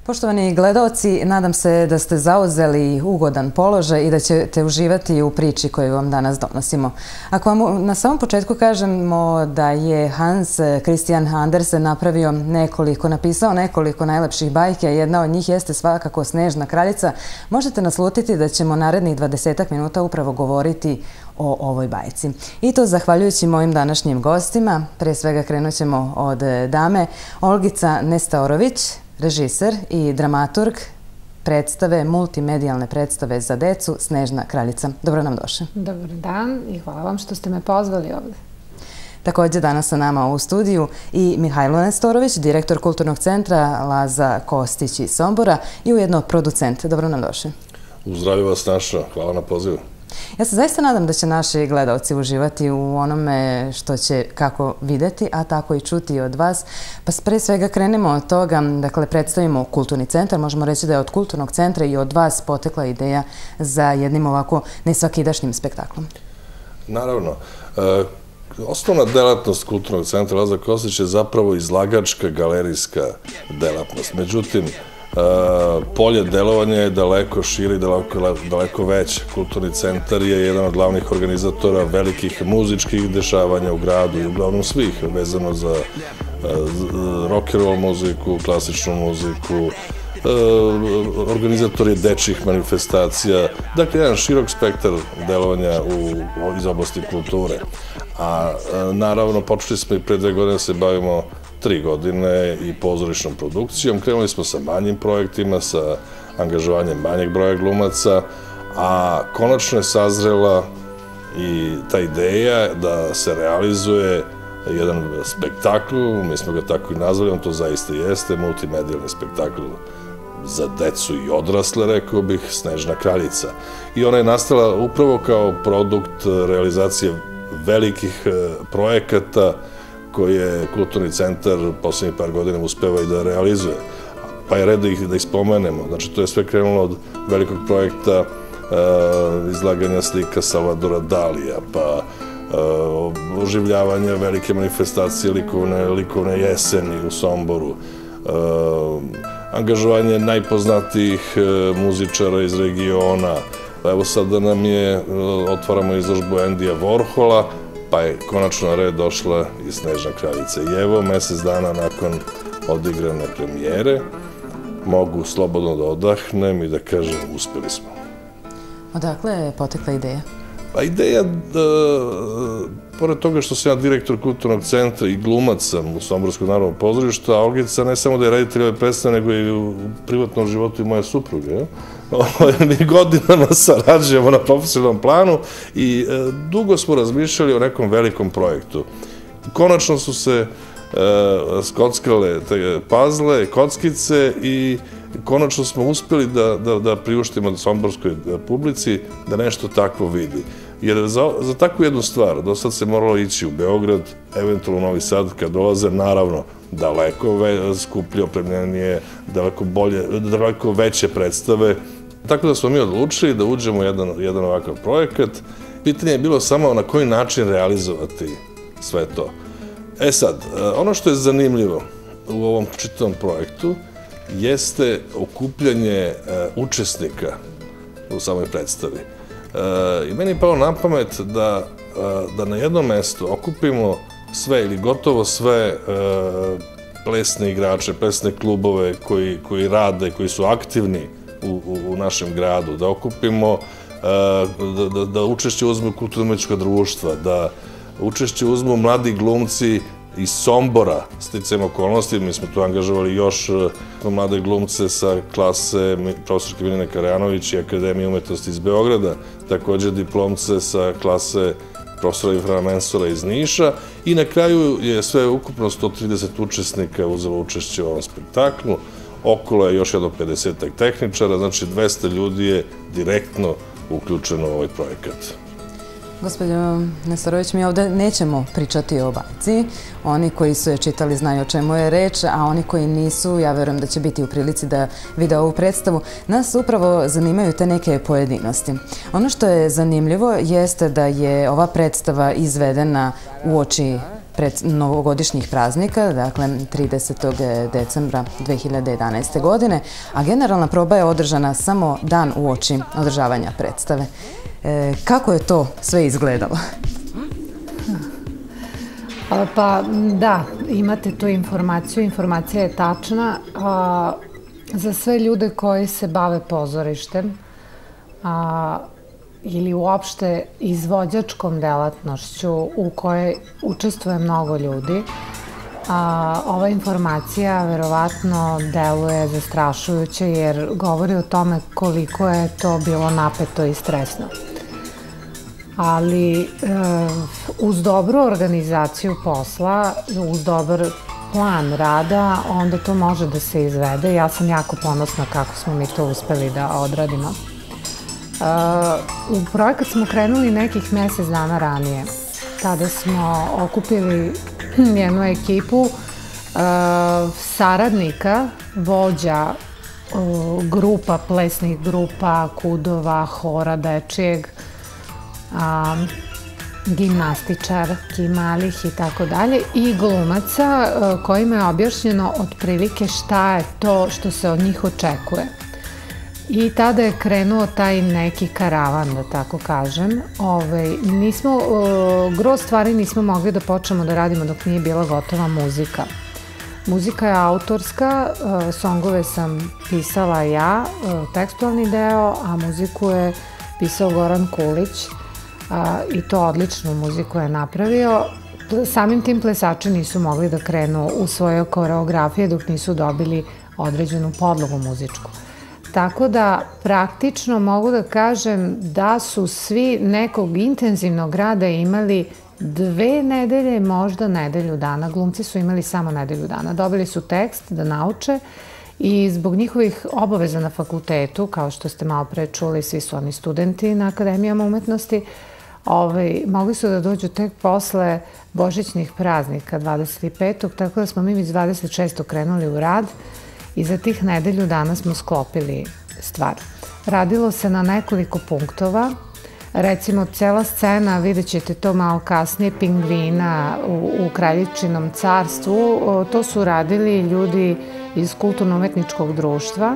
Poštovani gledaoci, nadam se da ste zauzeli ugodan položaj i da ćete uživati u priči koju vam danas donosimo. Ako vam na samom početku kažemo da je Hans Christian Andersen napisao nekoliko najlepših bajki, a jedna od njih jeste svakako Snežna kraljica, možete naslutiti da ćemo narednih 20 minuta upravo govoriti o ovoj bajci. I to zahvaljujući mojim današnjim gostima. Pre svega krenut ćemo od dame Olgica Nestorović, režiser i dramaturg predstave, multimedijalne predstave za decu Snežna kraljica. Dobro nam došli. Dobar dan i hvala vam što ste me pozvali ovde. Također danas sa nama u studiju i Mihajlo Nestorović, direktor Kulturnog centra Laza Kostić iz Sombora i ujedno producent. Dobro nam došli. Uzdravlja vas Naša, hvala na pozivu. Ja se zaista nadam da će naši gledalci uživati u onome što će kako videti, a tako i čuti od vas. Pa pre svega krenemo od toga, dakle predstavimo Kulturni centar, možemo reći da je od Kulturnog centra i od vas potekla ideja za jednim ovako nesvakidašnjim spektaklom. Naravno. Osnovna delatnost Kulturnog centra Laza Kostić je zapravo izlagačka galerijska delatnost. Međutim, polje delovanja je daleko širi, daleko veće. Kulturni centar je jedan od glavnih organizatora velikih muzičkih dešavanja u gradu i uglavnom svih, vezano za rock and roll muziku, klasičnu muziku, organizator je dečjih manifestacija, dakle jedan širok spektar delovanja iz oblasti kulture. A naravno počeli smo i pre 2 godine da se bavimo 3 godine i pozorišnom produkcijom. Krenuli smo sa manjim projektima, sa angažovanjem manjeg broja glumaca, a konačno je sazrela i ta ideja da se realizuje jedan spektakl, mi smo ga tako i nazvali, on to zaista jeste, multimedijalni spektakl za decu i odrasle, rekao bih, Snežna kraljica. I ona je nastala upravo kao produkt realizacije velikih projekata koje je Kulturni centar poslednjih par godina uspeva i da realizuje. Pa je red da ih spomenemo. Znači, to je sve krenulo od velikog projekta izlaganja slika Salvadora Dalija, pa oživljavanja velike manifestacije likovne jeseni u Somboru, angažovanje najpoznatijih muzičara iz regiona. Evo sada otvaramo izložbu Endija Warhola, pa je konačno na red došla i Snežna kraljica. I evo, mesec dana nakon odigrane premijere, mogu slobodno da odahnem i da kažem, uspeli smo. Odakle je potekla ideja? Pa ideja, pored toga što sam ja direktor Kulturnog centra i glumac sam u Somborskog narodnog pozorišta, a Olgica ne samo da je reditelj ove predstave, nego i u privatnom životu i moja supruga. Mi godinama sarađujemo na profesionalnom planu i dugo smo razmišljali o nekom velikom projektu. Konačno su se skockale te pazle, kockice i konačno smo uspeli da priuštimo somborskoj publici da nešto takvo vidi. Jer za takvu jednu stvar do sad se moralo ići u Beograd, eventualno u Novi Sad kad dolaze, naravno daleko skuplje opremljenije, daleko veće predstave. Tako da smo mi odlučili da uđemo u jedan ovakav projekat. Pitanje je bilo samo na koji način realizovati sve to. E sad, ono što je zanimljivo u ovom čitavom projektu jeste okupljanje učesnika u samoj predstavi. I meni je palo na pamet da na jednom mestu okupimo sve ili gotovo sve plesne igrače, plesne klubove koji rade, koji su aktivni u našem gradu, da okupimo, da učešće uzmu kulturno-umetnička društva, da učešće uzmu mladi glumci iz Sombora, sticajem okolnosti. Mi smo tu angažovali još mlade glumce sa klase profesorke Miljane Karajanović i Akademije umetnosti iz Beograda, također diplomce sa klase profesora Ifrana Mensora iz Niša i na kraju je sve ukupno 130 učesnika uzelo učešće u ovom spektaklu. Okolo je još jedno 50-ak tehničara, znači 200 ljudi je direktno uključeno u ovaj projekat. Gospođo Nestorović, mi ovde nećemo pričati o bajci. Oni koji su je čitali znaju o čemu je reč, a oni koji nisu, ja verujem da će biti u prilici da vide ovu predstavu. Nas upravo zanimaju te neke pojedinosti. Ono što je zanimljivo jeste da je ova predstava izvedena uoči pred novogodišnjih praznika, dakle 30. decembra 2011. godine, a generalna proba je održana samo dan uoči održavanja predstave. Kako je to sve izgledalo? Pa da, imate tu informaciju, informacija je tačna. Za sve ljude koji se bave pozorištem ili uopšte izvođačkom delatnošću u kojoj učestvuje mnogo ljudi, ova informacija verovatno deluje zastrašujuće jer govori o tome koliko je to bilo napeto i stresno. Ali uz dobru organizaciju posla, uz dobar plan rada, onda to može da se izvede. Ja sam jako ponosna kako smo mi to uspeli da odradimo. U projekat smo krenuli nekih mesec dana ranije. Tada smo okupili jednu ekipu saradnika, vođa grupa, plesnih grupa, kudova, hora dečijeg, gimnastičarki malih i tako dalje i glumaca kojima je objašnjeno otprilike šta je to što se od njih očekuje. I tada je krenuo taj neki karavan, da tako kažem. Gro stvari nismo mogli da počnemo da radimo dok nije bila gotova muzika. Muzika je autorska, songove sam pisala ja, tekstualni deo, a muziku je pisao Goran Kulić i to odličnu muziku je napravio. Samim tim plesači nisu mogli da krenu u svoje koreografije dok nisu dobili određenu podlogu muzičku. Tako da praktično mogu da kažem da su svi nekog intenzivnog rada imali 2 nedelje, možda nedelju dana. Glumci su imali samo nedelju dana. Dobili su tekst da nauče i zbog njihovih obaveza na fakultetu, kao što ste malo pre čuli, svi su oni studenti na Akademijama umetnosti, mogli su da dođu tek posle božićnih praznika 25. Tako da smo mi iz 26. krenuli u rad i za tih nedelju dana smo sklopili stvar. Radilo se na nekoliko punktova. Recimo, cela scena, vidjet ćete to malo kasnije, Pingvina u Kraljičinom carstvu, to su radili ljudi iz kulturno-umetničkog društva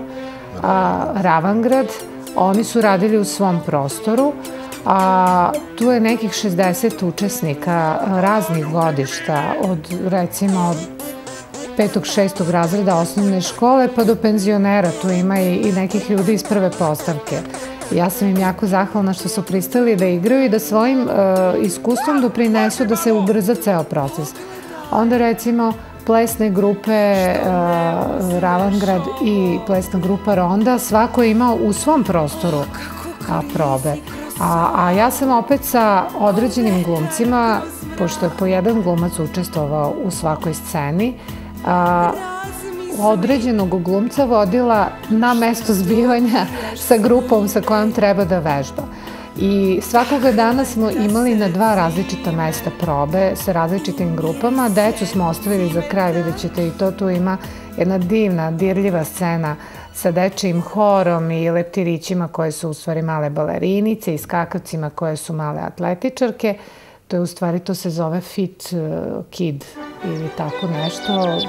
Ravangrad. Oni su radili u svom prostoru. Tu je nekih 60 učesnika raznih godišta, recimo od 5. 6. razreda osnovne škole pa do penzionera. Tu ima i nekih ljudi iz prve postavke. Ja sam im jako zahvalna što su pristali da igraju i da svojim iskustvom doprinesu da se ubrza ceo proces. Onda recimo plesne grupe Ravangrad i plesna grupa Ronda, svako je imao u svom prostoru probe. A ja sam opet sa određenim glumcima, pošto je po jedan glumac učestvovao u svakoj sceni, određenog glumca vodila na mesto zbivanja sa grupom sa kojom treba da vežba. I svakoga dana smo imali na 2 različita mesta probe sa različitim grupama. Decu smo ostavili za kraj, vidjet ćete i to. Tu ima jedna divna, dirljiva scena sa dečijim horom i leptirićima koje su u stvari male balerinice i skakavcima koje su male atletičarke. To je u stvari, to se zove Fit Kid ili tako nešto.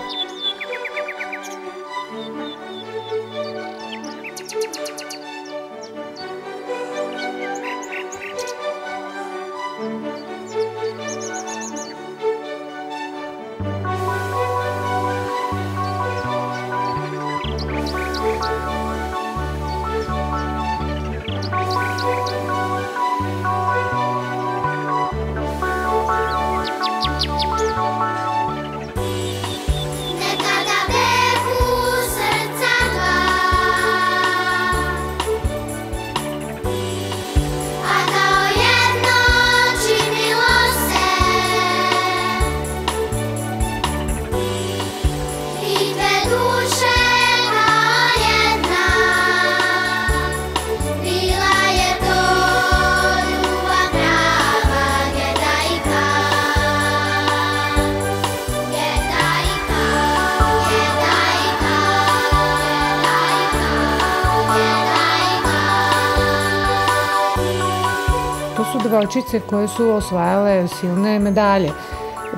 Devojčice koje su osvajale silne medalje.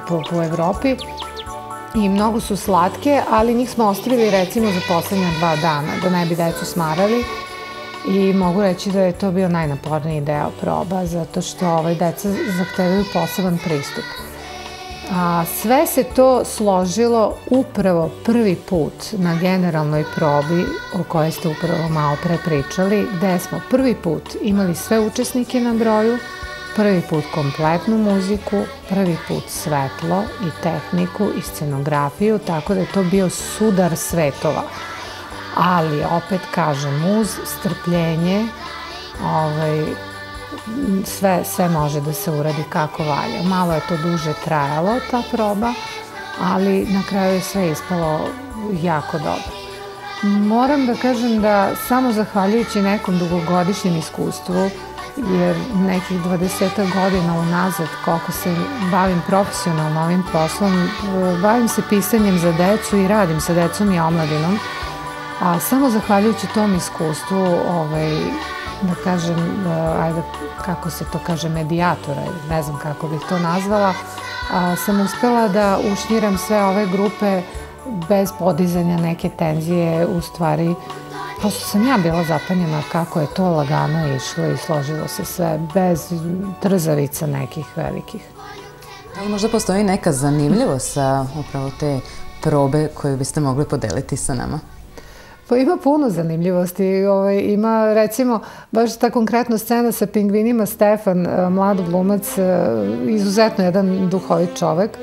po Evropi i mnogo su slatke, ali njih smo ostavili recimo za poslednja 2 dana, da ne bi decu smarali. I mogu reći da je to bio najnaporniji deo proba, zato što deca zahtevaju poseban pristup. Sve se to složilo upravo prvi put na generalnoj probi o kojoj ste upravo malo pre pričali, gde smo prvi put imali sve učesnike na broju, prvi put kompletnu muziku, prvi put svetlo i tehniku i scenografiju, tako da je to bio sudar svetova. Ali, opet kažem, uz strpljenje, sve može da se uradi kako valja. Malo je to duže trajalo, ta proba, ali na kraju je sve ispalo jako dobro. Moram da kažem da samo zahvaljujući nekom dugogodišnjem iskustvu, jer nekih 20 godina unazad, koliko se bavim profesionalno ovim poslom, bavim se pisanjem za decu i radim sa decom i omladinom, a samo zahvaljujući tom iskustvu, da kažem, ajde, kako se to kaže, medijatora, ne znam kako bih to nazvala, sam uspela da ušnjiram sve ove grupe bez podizanja neke tenzije, u stvari, prosto sam ja bila zapanjena kako je to lagano išlo i složilo se sve, bez trzavica nekih velikih. Da li možda postoji neka zanimljivost sa upravo te probe koju biste mogli podeliti sa nama? Pa ima puno zanimljivosti. Ima, recimo, baš ta konkretna scena sa pingvinima. Stefan, mlad glumac, izuzetno jedan duhovit čovek,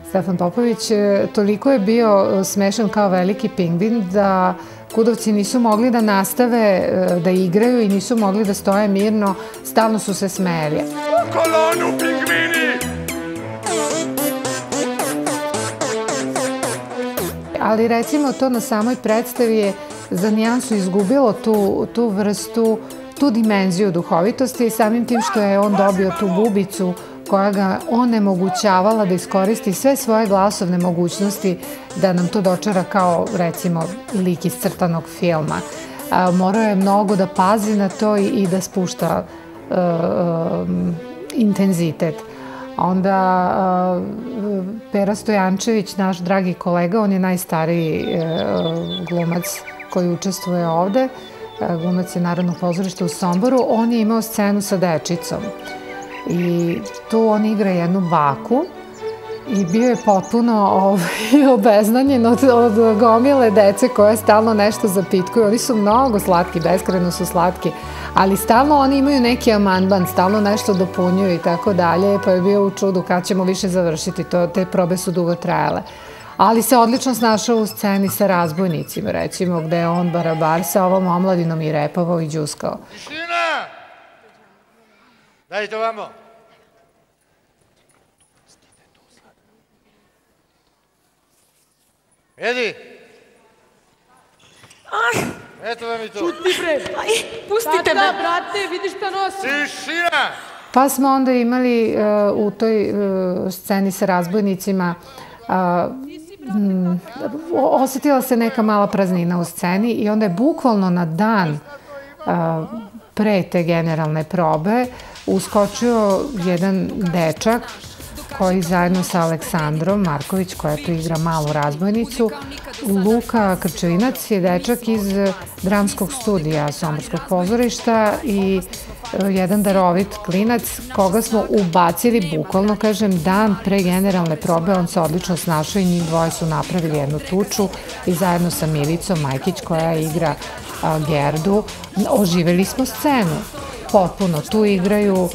Stefan Popović, toliko je bio smešan kao veliki pingvin da kudovci nisu mogli da nastave da igraju i nisu mogli da stoje mirno, stalno su se smejali. U kolonu pingvini! Ali recimo to na samoj predstavi je za nijansu izgubilo tu vrstu, tu dimenziju duhovitosti i samim tim što je on dobio tu bubicu koja ga onemogućavala da iskoristi sve svoje glasovne mogućnosti da nam to dočara kao recimo lik iz crtanog filma. Morao je mnogo da pazi na to i da spušta intenzitet. Onda Pera Stojančević, naš dragi kolega, on je najstariji glumac koji učestvuje ovde. Glumac je Narodnog pozorišta u Somboru. On je imao scenu sa dečicom. I tu on igra jednu baku i bio je potpuno obeznanjen od gomile dece koje stalno nešto zapitkuju. Oni su mnogo slatki, beskrajno su slatki, ali stalno oni imaju neki amandman, stalno nešto dopunjuju i tako dalje, pa je bio u čudu kad ćemo više završiti, te probe su dugo trajale. Ali se odlično snašao u sceni sa razbojnicima, recimo, gde je on barabar sa ovom omladinom i repovao i džuskao. Tišina! Dajte ovamo! Edi! Eto vam i to. Čuti bre! Pustite me! Brate, vidiš šta nosi? Tišina! Pa smo onda imali u toj sceni sa razbojnicima, osetila se neka mala praznina u sceni i onda je bukvalno na dan pre te generalne probe uskočio jedan dečak koji zajedno sa Aleksandrom Marković, koja tu igra malu razbojnicu. Luka Krčevinac je dečak iz dramskog studija Somborskog pozorišta i jedan darovit klinac koga smo ubacili, bukvalno kažem, dan pre generalne probe. On se odlično snašao i njih dvoje su napravili jednu tuču i zajedno sa Milicom Majkić koja igra Gerdu oživeli smo scenu. Potpuno. Tu igraju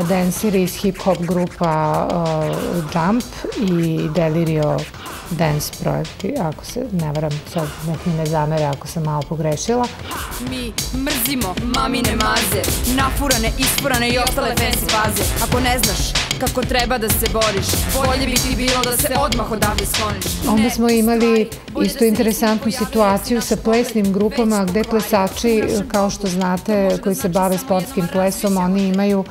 danseri iz hip-hop grupa Jump i Delirio Dance projekti, ako se ne varam, sad nek mi ne zamere ako sam malo pogrešila. Mi mrzimo mamine maze, nafurane, ispurane i ostale fancy faze. Ako ne znaš kako treba da se boriš, bolje bi ti bilo da se odmah odavde skloniš. Onda smo imali isto interesantnu situaciju sa plesnim grupama gde plesači, kao što znate, koji se bave sportskim plesom, oni imaju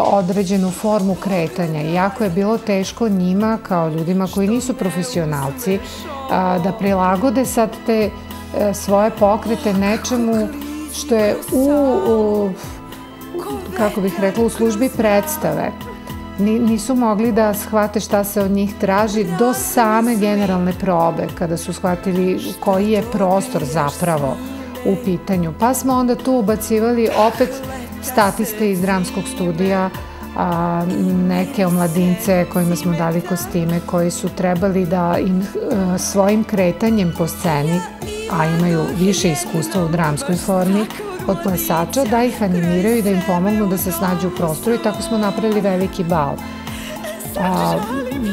određenu formu kretanja. Jako je bilo teško njima, kao ljudima koji nisu profesionalci, da prilagode sad te svoje pokrete nečemu što je kako bih rekla, u službi predstave. Nisu mogli da shvate šta se od njih traži do same generalne probe, kada su shvatili koji je prostor zapravo u pitanju. Pa smo onda tu ubacivali opet statiste iz dramskog studija, neke omladince kojima smo dali kostime, koji su trebali da im svojim kretanjem po sceni, a imaju više iskustva u dramskoj formi od plesača, da ih animiraju i da im pomognu da se snađu u prostoru, i tako smo napravili veliki bal.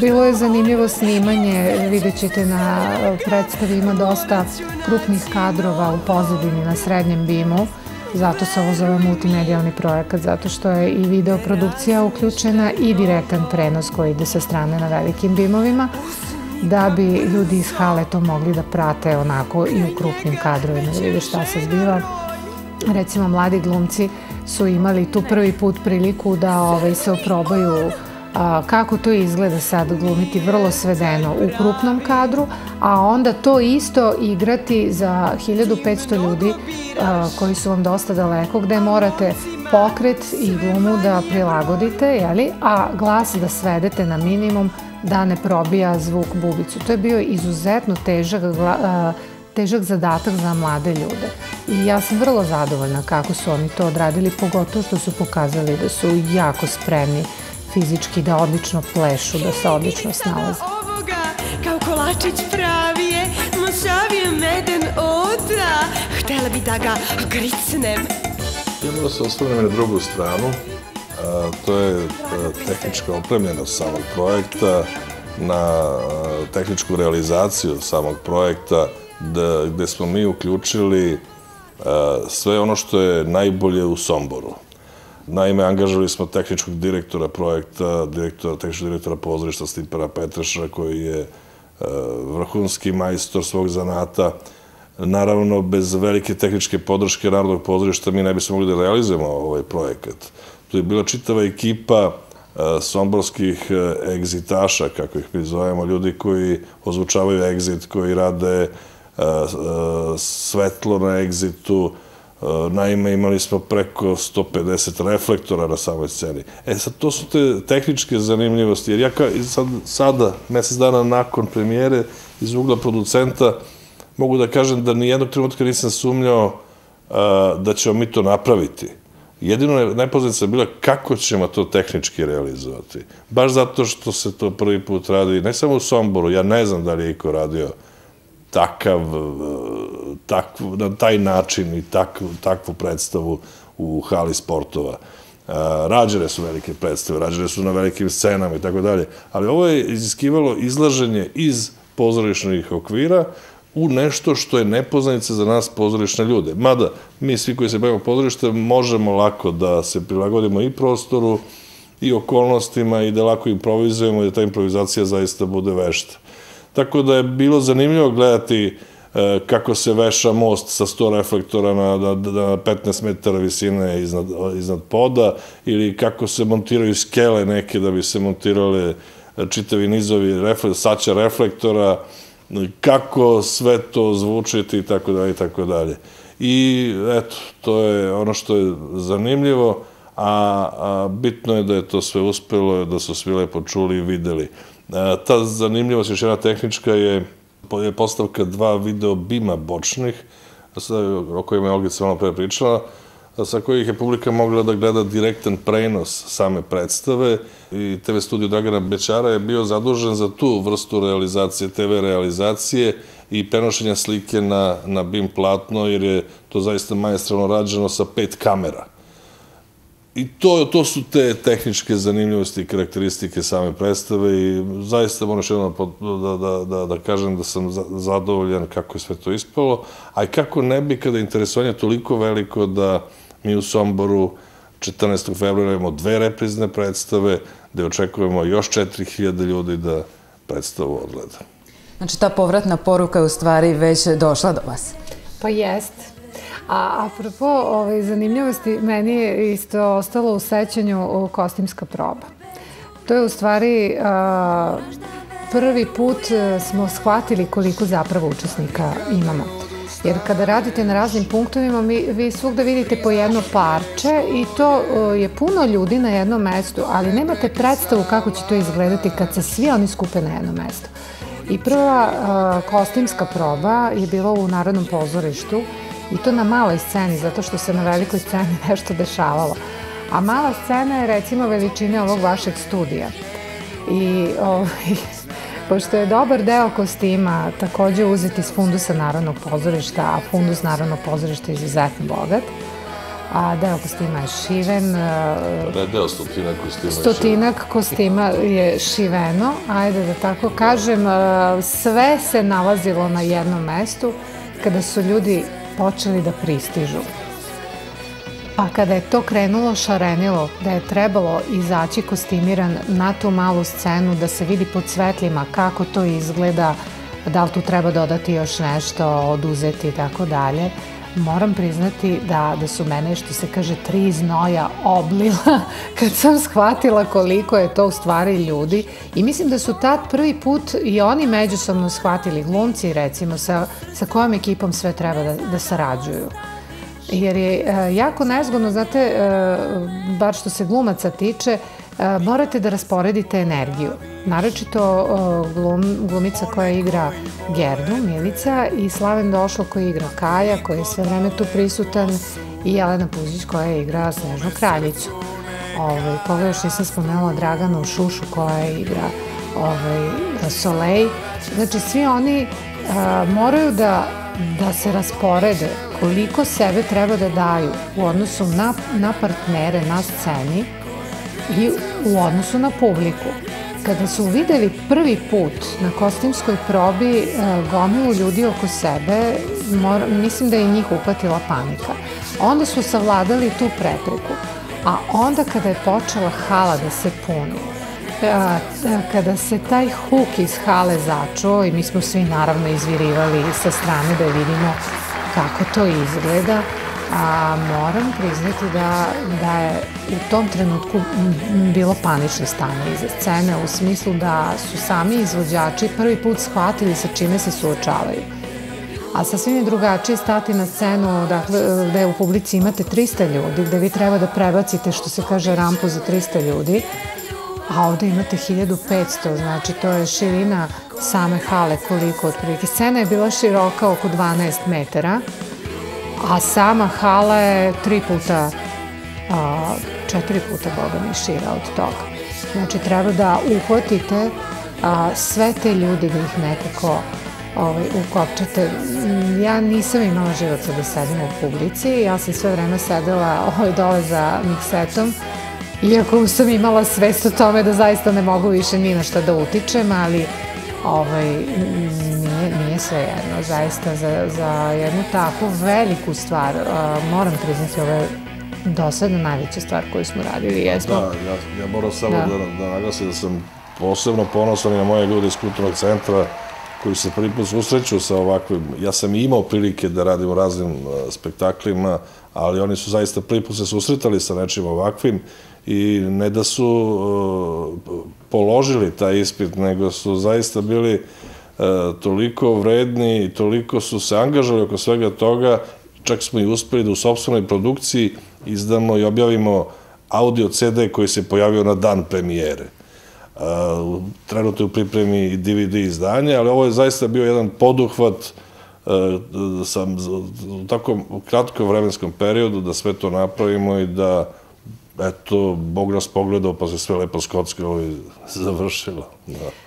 Bilo je zanimljivo snimanje, vidjet ćete na predstavi ima dosta krupnih kadrova u pozadini na srednjem bimu, zato se ovo zove multimedijalni projekat, zato što je i videoprodukcija uključena i direktan prenos koji ide sa strane na velikim bimovima, da bi ljudi iz hale to mogli da prate onako i u krupnim kadrovima, da vide šta se zbiva. Recimo, mladi glumci su imali tu prvi put priliku da se oprobaju kako to izgleda sad glumiti vrlo svedeno u krupnom kadru, a onda to isto igrati za 1500 ljudi koji su vam dosta daleko, gde morate pokret i glumu da prilagodite, a glas da svedete na minimum, da ne probija zvuk bubicu. To je bio izuzetno težak zadatak za mlade ljude. I ja sam vrlo zadovoljna kako su oni to odradili, pogotovo što su pokazali da su jako spremni fizički, da odlično plešu, da se odlično snalaze. Kao kolačić pravi je, mošavio meden otra, htela bi da ga gricnem. Ja da se osvrnem na drugu stranu, to je tehnička opremljenost samog projekta, na tehničku realizaciju samog projekta, gde smo mi uključili sve ono što je najbolje u Somboru. Naime, angažovali smo tehničkog direktora projekta, tehničkog direktora pozorišta Stipana Petreša, koji je vrhunski majstor svog zanata. Naravno, bez velike tehničke podrške Narodnog pozorišta mi ne bismo mogli da realizujemo ovaj projekat. Tu je bila čitava ekipa somborskih egzitaša, kako ih mi zovemo, ljudi koji ozvučavaju egzit, koji rade svetlo na egzitu. Naime, imali smo preko 150 reflektora na samoj sceni. Sad, to su te tehničke zanimljivosti, jer ja sada, mesec dana nakon premijere, iz ugla producenta, mogu da kažem da nijednog trenutka nisam sumnjao da ćemo mi to napraviti. Jedino je najpoznanica bila kako ćemo to tehnički realizovati. Baš zato što se to prvi put radi, ne samo u Somboru, ja ne znam da li je iko radio na taj način i takvu predstavu u hali sportova. Rađene su velike predstave, rađene su na velikim scenama i tako dalje, ali ovo je iziskivalo izlaženje iz pozorišnih okvira u nešto što je nepoznanica za nas pozorišne ljude. Mada, mi svi koji se bavimo pozorištem možemo lako da se prilagodimo i prostoru i okolnostima i da lako improvizujemo i da ta improvizacija zaista bude vešta. Tako da je bilo zanimljivo gledati kako se veša most sa 100 reflektora na 15 metara visine iznad poda, ili kako se montiraju skele neke da bi se montirale čitavi nizovi saća reflektora, kako sve to zvučiti i tako dalje i tako dalje. I eto, to je ono što je zanimljivo, a bitno je da je to sve uspelo, da su svi lepo čuli i videli. Ta zanimljivost, još jedna tehnička, je postavka 2 video bima bočnih, o kojima je Olgica malo pre pričala, sa kojih je publika mogla da gleda direktan prenos same predstave, i TV studio Dragana Bećara je bio zadužen za tu vrstu realizacije, TV realizacije i prenošenja slike na BIM platno, jer je to zaista maestralno rađeno sa 5 kamera. I to su te tehničke zanimljivosti i karakteristike same predstave, i zaista moram još jednom da kažem da sam zadovoljan kako je sve to ispalo, a i kako ne bi kada je interesovanje toliko veliko da mi u Somboru 14. februara imamo 2 reprizne predstave, gde očekujemo još 4000 ljudi da predstavu odgleda. Znači, ta povratna poruka je u stvari već došla do vas. Pa jest. A apropo zanimljivosti, meni je isto ostalo u sećanju kostimska proba. To je u stvari prvi put smo shvatili koliko zapravo učesnika imamo. Jer kada radite na raznim punktovima, vi svugde vidite po jedno parče i to je puno ljudi na jednom mestu, ali nemate predstavu kako će to izgledati kad se svi oni skupe na jedno mesto. I prva kostimska proba je bila u Narodnom pozorištu i to na maloj sceni, zato što se na velikoj sceni nešto dešavalo. A mala scena je recimo veličine ovog vašeg studija. I pošto je dobar deo kostima takođe uzet iz fundusa Narodnog pozorišta, a fundus Narodnog pozorišta je izuzetno bogat, a deo kostima je šiven. Da je deo stotinak kostima. Stotinak kostima je šiveno, ajde da tako kažem, sve se nalazilo na jednom mestu kada su ljudi počeli da pristižu. Pa kada je to krenulo šarenilo, da je trebalo izaći kostimiran na tu malu scenu, da se vidi pod svetlima kako to izgleda, da li tu treba dodati još nešto, oduzeti i tako dalje, moram priznati da su mene, što se kaže, 3 znoja oblila kad sam shvatila koliko je to u stvari ljudi. I mislim da su tad prvi put i oni međusobno shvatili, glumci recimo, sa kojom ekipom sve treba da sarađuju. Jer je jako nezgodno, znate, bar što se glumaca tiče, morate da rasporedite energiju. Naročito glumica koja igra Gerdu, Milica, i Slaven Došlo koji igra Kaja, koji je sve vreme tu prisutan, i Jelena Puzić koja igra Snežnu kraljicu. Koga još nisam spomenula, Draganu Šušu koja igra Solej. Znači, svi oni moraju da se rasporede koliko sebe treba da daju u odnosu na partnere na sceni i u odnosu na publiku. Kada su videli prvi put na kostimskoj probi gomilu ljudi oko sebe, mislim da je njih uhvatila panika. Onda su savladali tu prepreku, a onda kada je počela hala da se puni, kada se taj huk iz hale začuo i mi smo svi naravno izvirivali sa strane da vidimo kako to izgleda, a moram priznati da je u tom trenutku bilo panično stanje iza scene, u smislu da su sami izvođači prvi put shvatili sa čime se suočavaju. A sasvim je drugačije stati na scenu gde u publici imate 300 ljudi, gde vi treba da prebacite, što se kaže, rampu za 300 ljudi, a ovde imate 1500, znači to je širina same hale koliko otprilike. Scena je bila široka oko 12 metara, a sama hala je 4 puta, boga mi, šira od toga. Znači treba da uhvatite sve te ljudi, da ih nekako ukopčate. Ja nisam imala živaca da sedim u publici, ja sam sve vreme sedela dole za miksetom, iako sam imala svest o tome da zaista ne mogu više ni na šta da utičem, ali nije sve jedno. Zaista za jednu takvu veliku stvar, moram priznati, ovo je do sada najveća stvar koju smo radili. Da, ja moram samo da naglasim da sam posebno ponosan i na moje ljude iz Kulturnog centra koji se prvi put susreću sa ovakvim. Ja sam imao prilike da radim u raznim spektaklima, ali oni su zaista prvi put se susretali sa nečim ovakvim i ne da su položili taj ispit, nego su zaista bili toliko vredni i toliko su se angažali oko svega toga, čak smo i uspeli da u sopstvenoj produkciji izdamo i objavimo audio CD koji se pojavio na dan premijere. Trenutno je u pripremi i DVD izdanje, ali ovo je zaista bio jedan poduhvat u tako kratkom vremenskom periodu da sve to napravimo i da, eto, Bog nas pogledao pa se sve lepo skotski završilo.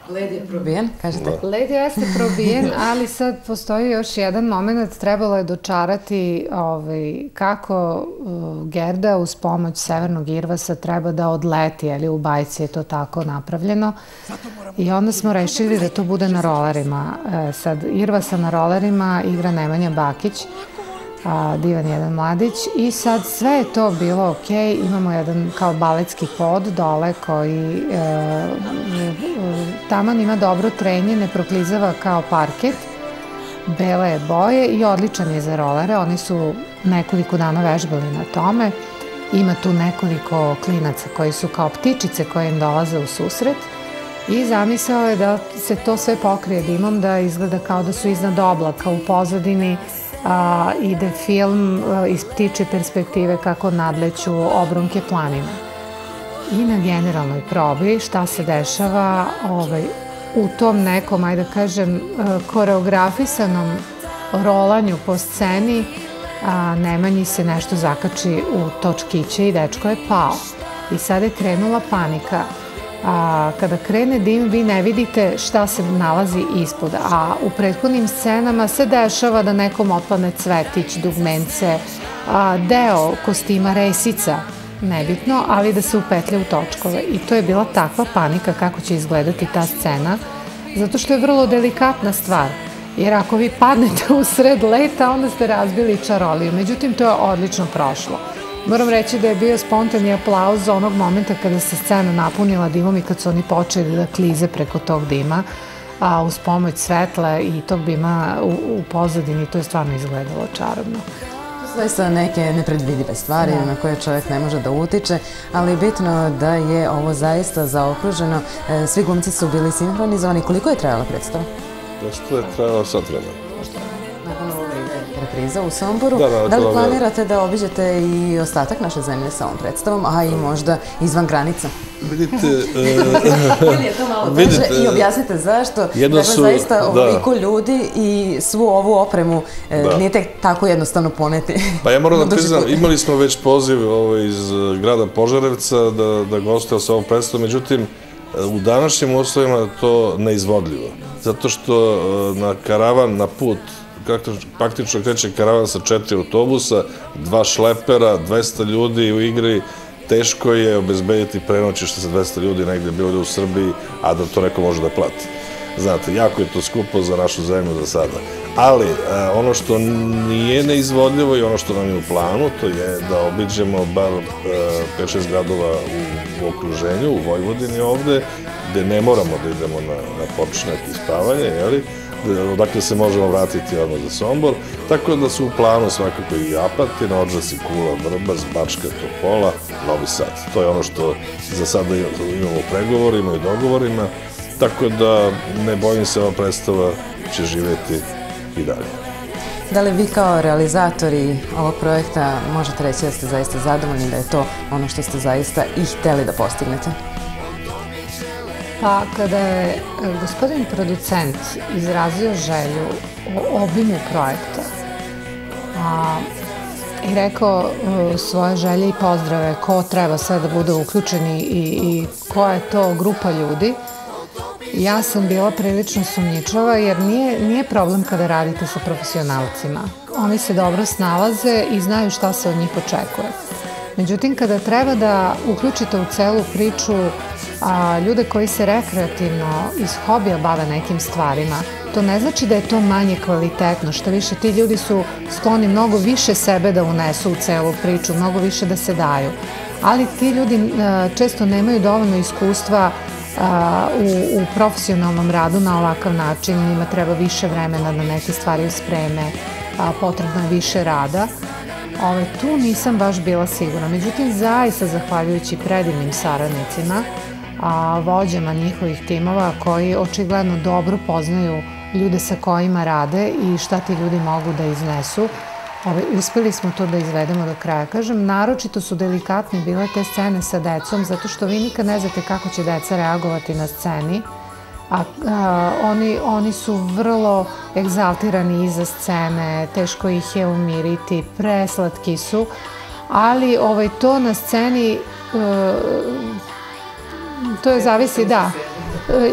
Led je probijen, kažete? Led jeste probijen, ali sad postoji još jedan moment, trebalo je dočarati kako Gerda uz pomoć Severnog Irvasa treba da odleti, ali u bajci je to tako napravljeno. I onda smo rešili da to bude na rolerima. Sad Irvasa na rolerima igra Nemanja Bakić, divan jedan mladić, i sad sve je to bilo okej, imamo jedan kao baletski pod dole koji taman ima dobro trenje, ne proklizava kao parket, bele je boje i odličan je za rolere, oni su nekoliko dana vežbali na tome, ima tu nekoliko klinaca koji su kao ptičice koje im dolaze u susret i zamisao je da se to sve pokrije dimom, da izgleda kao da su iznad oblaka u pozadini, ide film iz ptičje perspektive kako nadleću obronke planine. I na generalnoj probi šta se dešava u tom nekom, ajde da kažem, koreografisanom rolanju po sceni, Nemanji se nešto zakači u točkiće i dečko je pao. I sada je krenula panika. Kada krene dim, vi ne vidite šta se nalazi ispod, a u prethodnim scenama se dešava da nekom otpadne cvetić, dugmence, deo kostima resica, nebitno, ali da se upetlja u točkove. I to je bila takva panika kako će izgledati ta scena, zato što je vrlo delikatna stvar. Jer ako vi padnete u sred leta, onda ste razbili čaroliju. Međutim, to je odlično prošlo. Moram reći da je bio spontani aplauz onog momenta kada se scena napunila dimom i kad su oni počeli da klize preko tog dima, a uz pomoć svetla i tog dima u pozadini, to je stvarno izgledalo čarobno. Zaista neke nepredvidive stvari na koje čovjek ne može da utiče, ali je bitno da je ovo zaista zaokruženo. Svi glumci su bili sinhronizovani. Koliko je trajala predstava? Predstava je trajala sat vremena. Nakon ovoga ide repriza u Somboru. Da li planirate da obiđete i ostatak naše zemlje sa ovom predstavom, a i možda izvan granica? Vidite... Ili je to malo teže i objasnite zašto. Dakle, zaista ovoliko ljudi i svu ovu opremu nije tek tako jednostavno poneti. Pa ja moram da priznam, imali smo već poziv iz grada Požarevca da gostuje sa ovom predstavom, međutim, u današnjim uslovima je to neizvodljivo. Zato što na karavan, na put, praktično kreće karavan sa 4 autobusa, 2 šlepera, 200 ljudi u igri, teško je obezbediti prenoćište sa 200 ljudi negde bilo u Srbiji, a da to neko može da plati. Znate, jako je to skupo za našu zemlju za sada. Ali ono što nije neizvodljivo i ono što nam je u planu, to je da obiđemo bar 5-6 gradova u okruženju, u Vojvodini ovde, gde ne moramo da idemo na počnak i spavanje, jeli? Odakle se možemo vratiti odmah za Sombor, tako da su u planu svakako i Apatin, Odžas i Kula, Vrbas, Bačka, Topola, Novi Sad. To je ono što za sada imamo u pregovorima i dogovorima, tako da ne bojim se, ova predstava će živeti i dalje. Da li vi kao realizatori ovog projekta možete reći da ste zaista zadovoljni, da je to ono što ste zaista i hteli da postignete? Pa kada je gospodin producent izrazio želju o obimu projekta i rekao svoje želje i pozdrave, ko treba sve da bude uključeni i koja je to grupa ljudi, ja sam bila prilično sumnjičava jer nije problem kada radite sa profesionalcima. Oni se dobro snalaze i znaju šta se od njih očekuje. Međutim, kada treba da uključite u celu priču ljude koji se rekreativno iz hobija bave nekim stvarima, to ne znači da je to manje kvalitetno. Što više, ti ljudi su skloni mnogo više sebe da unesu u celu priču, mnogo više da se daju. Ali ti ljudi često nemaju dovoljno iskustva u profesionalnom radu na ovakav način. Njima treba više vremena da neke stvari spreme, potrebno je više rada. Tu nisam baš bila sigurna. Međutim, zaista zahvaljujući predivnim saradnicima, vođama njihovih timova koji očigledno dobro poznaju ljude sa kojima rade i šta ti ljudi mogu da iznesu, uspeli smo to da izvedemo do kraja. Kažem, naročito su delikatne bile te scene sa decom, zato što vi nikad ne znate kako će deca reagovati na sceni, a oni su vrlo egzaltirani iza scene, teško ih je umiriti, preslatki su, ali to na sceni, to je zavisi, da,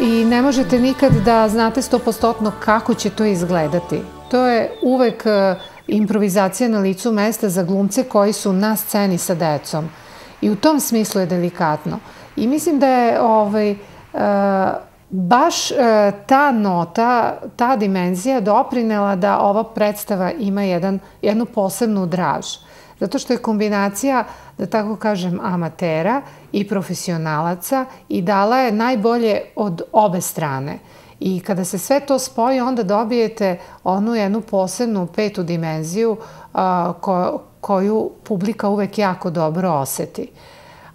i ne možete nikad da znate 100% kako će to izgledati. To je uvek improvizacija na licu mesta za glumce koji su na sceni sa decom. I u tom smislu je delikatno. I mislim da je baš ta nota, ta dimenzija doprinela da ova predstava ima jednu posebnu draž. Zato što je kombinacija, da tako kažem, amatera i profesionalaca i dala je najbolje od obe strane. I kada se sve to spoji, onda dobijete onu jednu posebnu petu dimenziju koju publika uvek jako dobro oseti.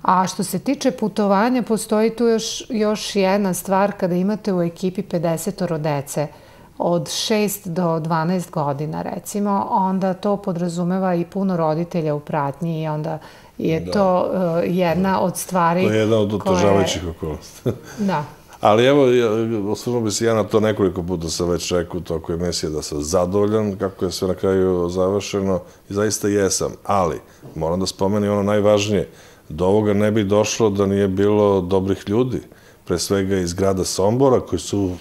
A što se tiče putovanja, postoji tu još jedna stvar kada imate u ekipi 50 dece. od 6 do 12 godina, recimo, onda to podrazumeva i puno roditelja u pratnji i onda je to jedna od stvari... To je jedna od otežavajućih okolnosti. Da. Ali evo, osvrnuo bi se ja na to nekoliko puta sam već rekao u toku emisije da sam zadovoljan kako je sve na kraju završeno i zaista jesam, ali moram da spomenem ono najvažnije, do ovoga ne bi došlo da nije bilo dobrih ljudi, pre svega iz grada Sombora koji su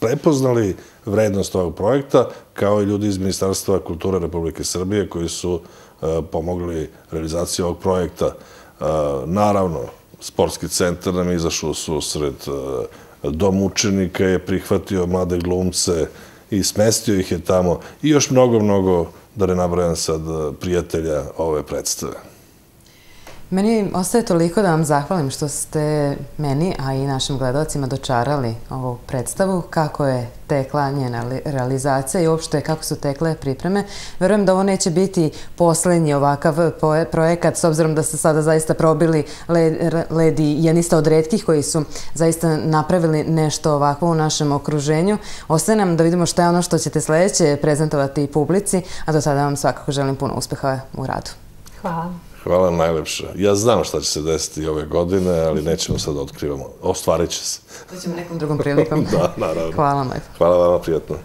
prepoznali vrednost ovog projekta, kao i ljudi iz Ministarstva kulture Republike Srbije koji su pomogli realizaciju ovog projekta. Naravno, Sportski centar nam je izašao u susret, Dom učenika je prihvatio mlade glumce i smestio ih je tamo i još mnogo, da ne nabrajam sad, prijatelja ove predstave. Meni ostaje toliko da vam zahvalim što ste meni, a i našim gledalcima dočarali ovu predstavu, kako je tekla njena realizacija i uopšte kako su tekle pripreme. Verujem da ovo neće biti poslednji ovakav projekat, s obzirom da ste sada zaista probili led i jedni ste od retkih koji su zaista napravili nešto ovakvo u našem okruženju. Ostaje nam da vidimo šta je ono što ćete sledeće prezentovati publici, a do tada vam svakako želim puno uspeha u radu. Hvala. Hvala najlepše. Ja znam šta će se desiti ove godine, ali nećemo sad da otkrivamo. Ostvarit će se. To ćemo nekom drugom prilikom. Da, naravno. Hvala vam lepo. Hvala vama, prijatno.